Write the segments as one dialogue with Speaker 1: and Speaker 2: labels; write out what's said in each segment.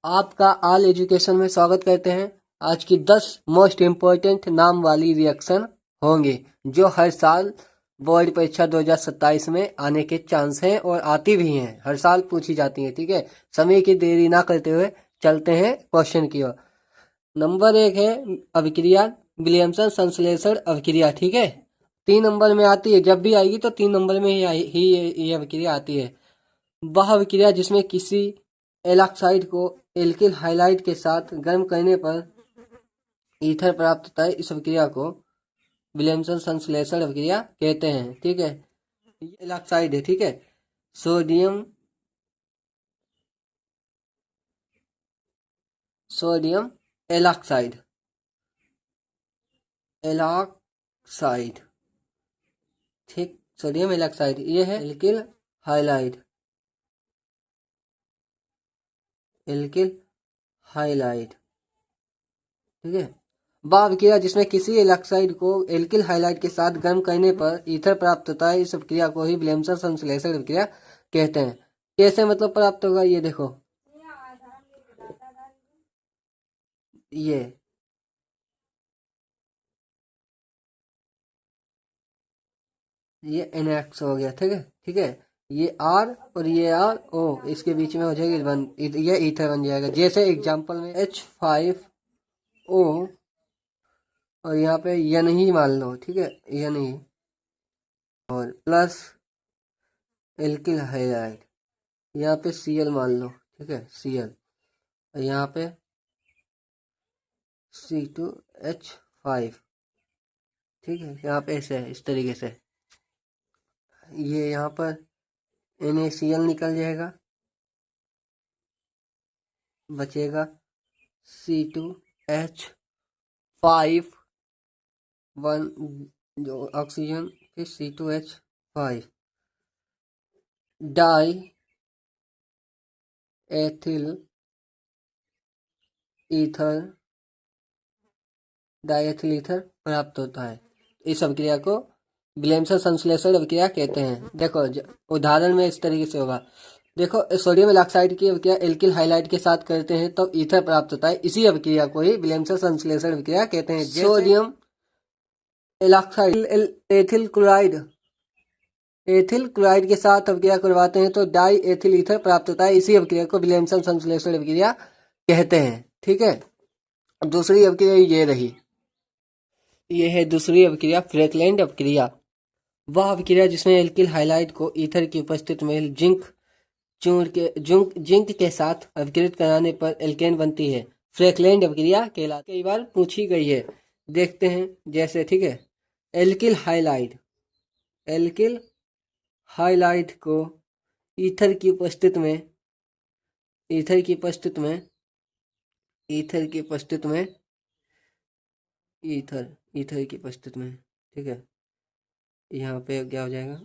Speaker 1: आपका all education में स्वागत करते हैं। आज की 10 मोस्ट इम्पोर्टेंट नाम वाली रिएक्शन होंगे जो हर साल बोर्ड परीक्षा 2027 में आने के चांस हैं और आती भी हैं, हर साल पूछी जाती हैं। ठीक है, समय की देरी ना करते हुए चलते हैं क्वेश्चन की ओर। नंबर 1 है अभिक्रिया विलियमसन संश्लेषण अभिक्रिया। ठीक है, 3 नंबर में आती है, जब भी आएगी तो 3 नंबर में ही ये अभिक्रिया आती है। वह अभिक्रिया जिसमें किसी एल्काइड को एल्किल हाइलाइट के साथ गर्म करने पर ईथर प्राप्त होता है, इस अभिक्रिया को विलियमसन संश्लेषण अभिक्रिया कहते हैं। ठीक है, ये एल्काइड है। ठीक है, सोडियम एल्काइड ठीक, सोडियम एल्काइड ये है एल्किल हाइलाइड ठीक है, वह अभिक्रिया जिसमें किसी एल्काइड को एल्किल हाइलाइड के साथ गर्म करने पर ईथर प्राप्त होता है, इस अभिक्रिया को ही विलियमसन संश्लेषण अभिक्रिया कहते हैं। कैसे मतलब प्राप्त होगा, ये देखो, ये NX हो गया। ठीक है, ठीक है, ये R और ये RO इसके बीच में हो जाएगी वन, ये ईथर बन जाएगा। जैसे एग्जांपल में H5O और यहाँ पे N ही मान लो। ठीक है, N ही और प्लस एल्किल हाइलाइड, यहाँ पे Cl मान लो। ठीक है, Cl और यहाँ पे C2H5। ठीक है, यहाँ पे ऐसे है, इस तरीके से ये यहाँ पर NaCl निकल जाएगा, बचेगा C2H5 वन जो ऑक्सीजन, फिर C2H5 डाई एथिल ईथर प्राप्त होता है। इस अभिक्रिया को विलियमसन संश्लेषण अभिक्रिया कहते हैं। देखो उदाहरण में इस तरीके से होगा। देखो, सोडियम एल्काइड की अभिक्रिया एल्किल हाइलाइड के साथ करते हैं तो ईथर प्राप्त होता है, इसी अभिक्रिया को ही विलियमसन संश्लेषण अभिक्रिया कहते हैं। सोडियम एल्काइड एथिल क्लोराइड के साथ अभिक्रिया करवाते हैं तो डाई एथिल ईथर प्राप्त होता है, इसी अभिक्रिया को विलियमसन संश्लेषण अभिक्रिया कहते हैं। ठीक है, दूसरी अभिक्रिया ये रही, ये है दूसरी अभिक्रिया फ्रैकलैंड अभिक्रिया। वह अभिक्रिया जिसमें एल्किल हाइलाइड को ईथर की उपस्थिति में जिंक के साथ अभिकृत कराने पर एल्केन बनती है, फ्रैकलैंड अभिक्रिया कहलाती है। कई बार पूछी गई है, देखते हैं जैसे। ठीक है, एल्किल हाइलाइड को ईथर की उपस्थिति में ठीक है, यहाँ पे क्या हो जाएगा,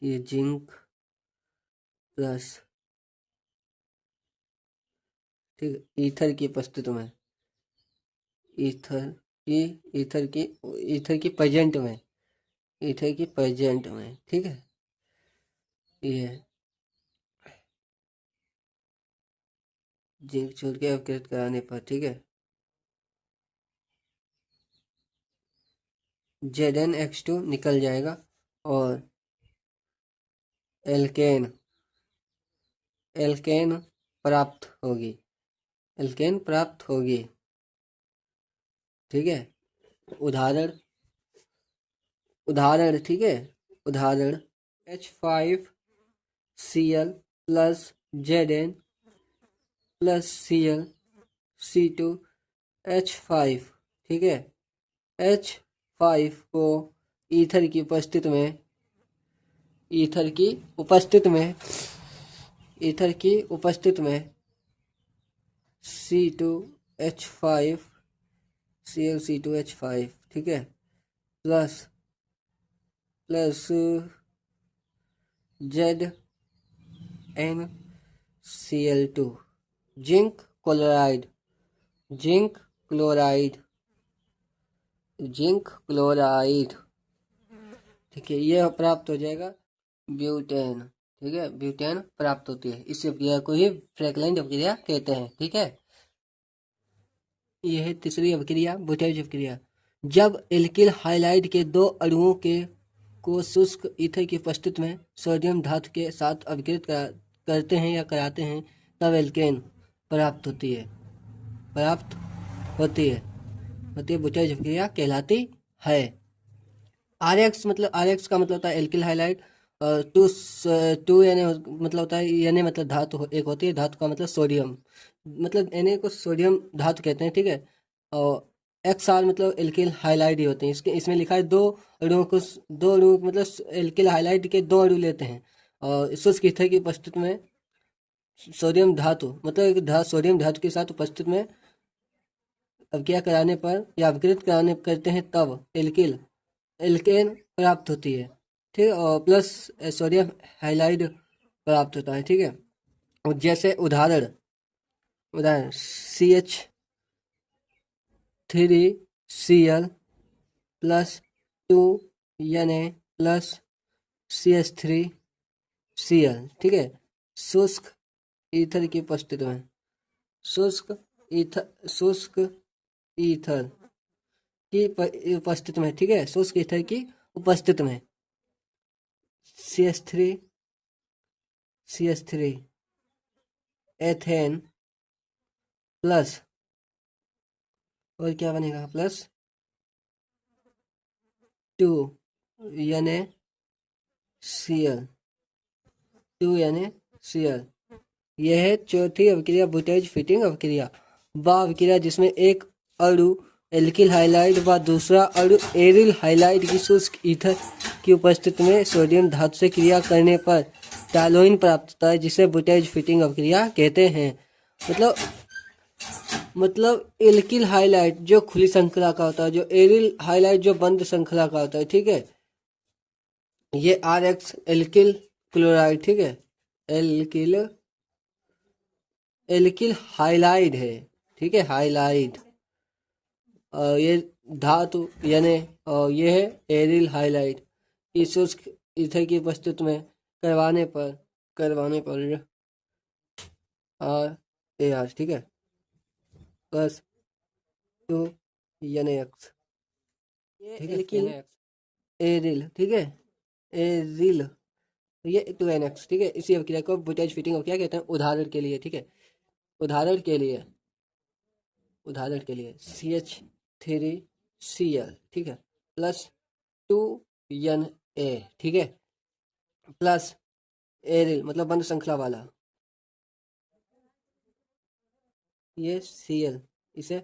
Speaker 1: ये जिंक प्लस, ठीक है, ईथर की उपस्थिति में ईथर की प्रेजेंट में ठीक है, ये जिंक छोड़ के अपकृत कराने पर, ठीक है, ZnH2 निकल जाएगा और एल्केन प्राप्त होगी। ठीक है, उदाहरण, ठीक है, उदाहरण H5Cl plus Zn plus Cl C2H5। ठीक है, H5 को ईथर की उपस्थिति में C2H5 Cl C2H5, ठीक है, प्लस ZnCl2 जिंक क्लोराइड, ठीक है, यह प्राप्त हो जाएगा ब्यूटेन। ठीक है, ब्यूटेन प्राप्त होती है। इस अभिक्रिया को ही फ्रैंकलाइन अभिक्रिया कहते हैं। ठीक है, यह है तीसरी अभिक्रिया, बुटाइज अभिक्रिया। जब एल्किल हाइलाइड के दो अणुओं के को शुष्क ईथर की उपस्थिति में सोडियम धातु के साथ अभिकृत करते हैं या कराते हैं, तब एल्केन प्राप्त होती है, बुटाइज अभिक्रिया कहलाती है। RX का मतलब होता है एल्किल हाइलाइड। टू यानी मतलब होता है, यानी मतलब धातु एक होती है, धातु का मतलब सोडियम, मतलब Na को सोडियम धातु कहते हैं। ठीक है, और XR मतलब एल्किल हाइलाइड ही होते हैं। इसमें लिखा है दो अणुओं मतलब एल्किल हाइलाइड के दो अणु लेते हैं और शुष्क ईथर की उपस्थिति में सोडियम धातु मतलब सोडियम धातु के साथ उपस्थिति में अभिक्रिया कराने पर या अभिकृत करते हैं, तब एल्केन प्राप्त होती है। ठीक है, और प्लस सोडियम हाइलाइड प्राप्त होता है। ठीक है, और जैसे उदाहरण CH3Cl plus 2Na plus CH3Cl। ठीक है, शुष्क ईथर की उपस्थिति में, शुष्क ईथर की उपस्थिति में, ठीक है, शुष्क ईथर की उपस्थिति में CH3 एथेन प्लस, और क्या बनेगा, प्लस 2NaCl। यह है चौथी अभिक्रिया, बुटाइज फिटिंग अभिक्रिया। वह अभिक्रिया जिसमें एक अणु एल्किल हाइलाइड व दूसरा अणु एरिल हाइलाइड की शुष्क ईथर की उपस्थिति में सोडियम धातु से क्रिया करने पर टॉलुइन प्राप्त होता है, जिसे बुटाइज फिटिंग अभिक्रिया कहते हैं। मतलब एल्किल हाइलाइड जो खुली श्रृंखला का होता है, जो एरिल हाइलाइड जो बंद श्रृंखला का होता है। ठीक है, ये RX एल्किल क्लोराइड, ठीक है, एल्किल हाइलाइड है। ठीक है, हाइलाइड, और ये धातु यानी ये है एरिल हाइलाइड की शुष्क ईथर की उपस्थिति में करवाने पर RAR, ठीक है, प्लस 2NaX। एल्किल एरिल, ठीक है, एरिल, ये 2NX। ठीक है, इसी अभिक्रिया को बुटाइज फिटिंग अभिक्रिया कहते हैं। उदाहरण के लिए, ठीक है, उदाहरण के लिए CH3Cl, ठीक है, प्लस 2Na, ठीक है, प्लस एरिल मतलब बंद श्रृंखला वाला, ये Cl, इसे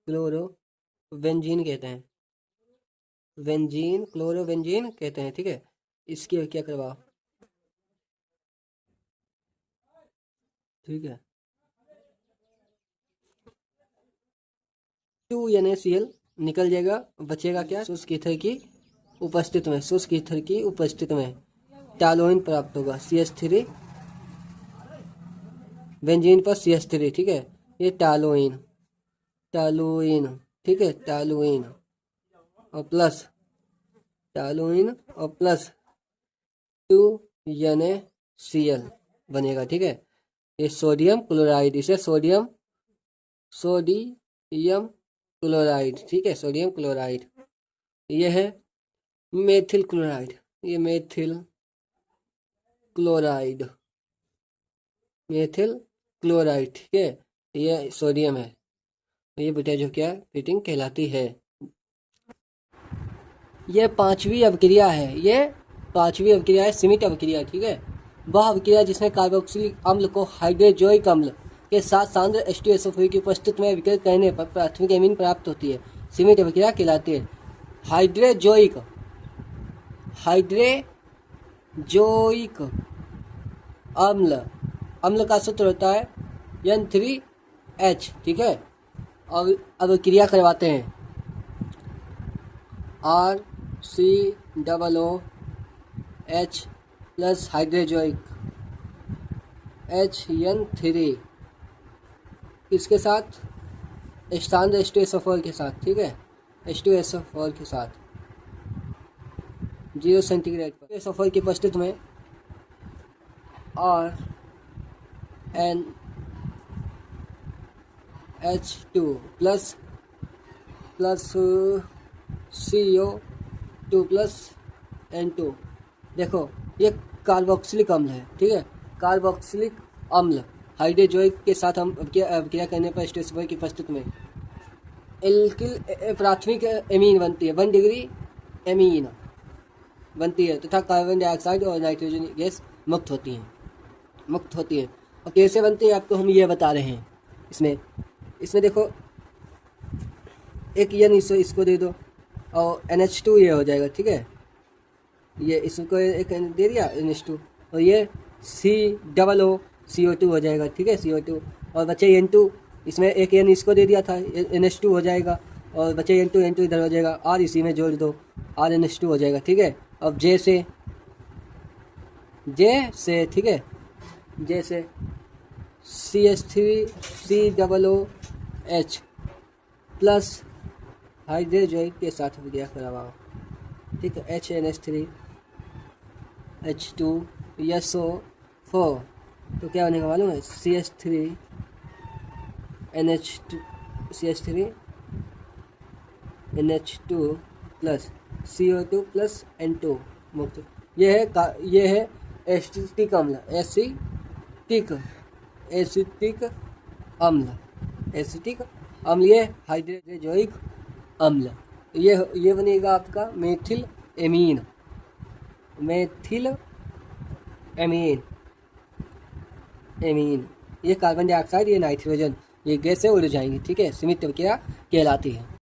Speaker 1: क्लोरोवेंजीन कहते हैं, क्लोरोवेंजीन कहते हैं। ठीक है, इसकी क्या करवा, ठीक है, 2NaCl निकल जाएगा, बचेगा क्या, शुष्क ईथर की उपस्थिति में टॉलुइन प्राप्त होगा। CH3 बेंजीन पर CH3, ठीक है, ये टॉलुइन, ठीक है, टॉलुइन और प्लस 2NaCl बनेगा। ठीक है, ये सोडियम क्लोराइड, इसे सोडियम क्लोराइड, ठीक है, सोडियम क्लोराइड। यह है मेथिल क्लोराइड, ये मेथिल क्लोराइड, ठीक है, ये सोडियम है, ये बेटा जो क्या फिटिंग कहलाती है। ये पांचवी अभिक्रिया है, सीमित अभिक्रिया। ठीक है, वह अभिक्रिया जिसमें कार्बोक्सिलिक अम्ल को हाइड्रोजोइक अम्ल के साथ सांद्र H2SO4 की उपस्थिति में विकृत करने पर प्राथमिक एमीन प्राप्त होती है, सीमित अभिक्रिया कहलाती है। हाइड्रोजोइक अम्ल का सूत्र होता है N3H, ठीक है, और अभिक्रिया करवाते हैं RCOOH प्लस हाइड्रोजोइक HN3 इसके साथ सांद्र H2SO4 के साथ, ठीक है, H2SO4 के साथ 0 सेंटीग्रेड पर। सल्फर की उपस्थिति में RnH2 plus CO2 plus N2। देखो ये कार्बोक्सिलिक अम्ल है, ठीक है। कार्बोक्सिलिक अम्ल हाइड्रोजोइक के साथ हम क्रिया करने पर H2SO4 की उपस्थिति में एल्किल प्राथमिक एमीन बनती है, 1 डिग्री एमीन बनती है तथा कार्बन डाइऑक्साइड और नाइट्रोजन गैस मुक्त होती है। और कैसे बनती है आपको हम ये बता रहे हैं। इसमें देखो एक N इसको दे दो और NH2 ये हो जाएगा, ठीक है। ये इसको एक दे दिया NH2 और ये COO CO2 हो जाएगा, ठीक है, CO2। और बचे N2, इसमें एक N इसको दे दिया था, NH2 हो जाएगा और बचे N2 इधर हो जाएगा, R इसी में जोड़ दो, RNH2 हो जाएगा, ठीक है। अब J से ठीक है, J से CH3COOH प्लस हाइड्रोजोइक के साथ क्रिया करवाओ, ठीक है, HNH3 H2SO4 तो क्या बनेगा मालूम है, CH3 NH2 plus CO2 plus N2 मुक्त। ये है एसिटिक अम्ल, एसिटिक अम्ल ये हाइड्रोजोइक अम्ल। ये बनेगा आपका मेथिल एमीन। ये कार्बन डाइऑक्साइड, ये नाइट्रोजन, ये गैसें उड़ जाएंगी, ठीक है, सीमित प्रक्रिया कहलाती है।